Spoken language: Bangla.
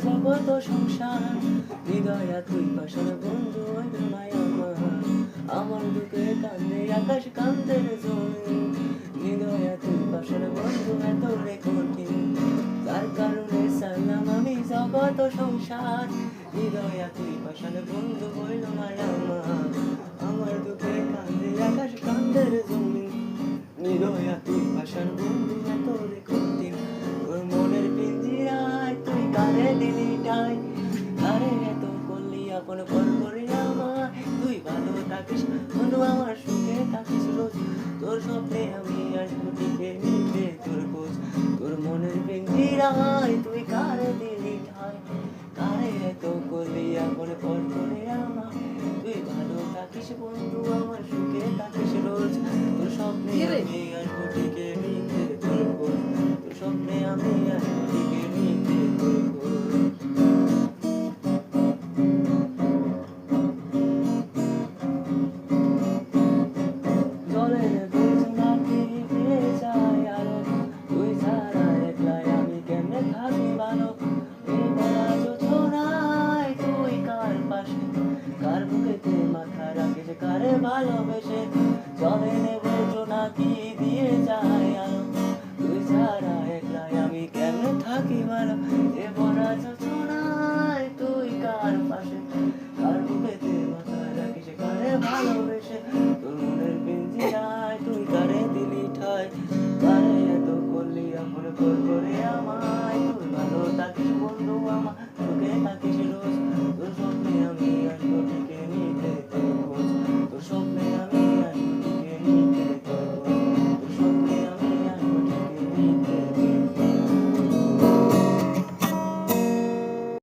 জগত সংসার, হৃদয়া তুই পাশার বন্ধু হইল না আমার। আমার দুঃখে কান্দে আকাশ কান্দে রে জমিন, হৃদয়া তুই পাশার বন্ধু এত রে কঠিন। তার কারণে সালাম আমি জগত সংসার, হৃদয়া তুই পাশার বন্ধু হইল না আমার। আমার দুঃখে কান্দে আকাশ কান্দে রে জমিন, হৃদয়া তুই পাশার বন্ধু এত রে কঠিন। তোর মনের পিঞ্জিরায় তুই কারে দিলি ঠাই, কারে এত করলি আপন পর করে আমার। তুই ভালো থাকিস বন্ধু আমার সুখে থাকিস রোজ, তোর স্বপ্নে আমি আসবো টিকে নিতে তোর খোঁজ। তোর মনের পিঞ্জিরায় তুই কারে দিলি ঠাই, কারে এত করলি আপন পর করে আমার। তুই ভালো থাকিস বন্ধু আমার সুখে থাকিস রোজ, তোর স্বপ্নে আমি আসবো টিকে নিতে তোর খোঁজ। তোর স্বপ্নে আমি আসবো টিকে নিতে তোর খোঁজ। জলের বৃষ্টি ফিরে যায় আলো, তুই ছাড়া একলাই আমি কেমনে থাকি ভালো। এই বেলা যোছনায় তুই কার পাশে, কার বুকেতে মাথা রাখিস কারে ভালোবেসে।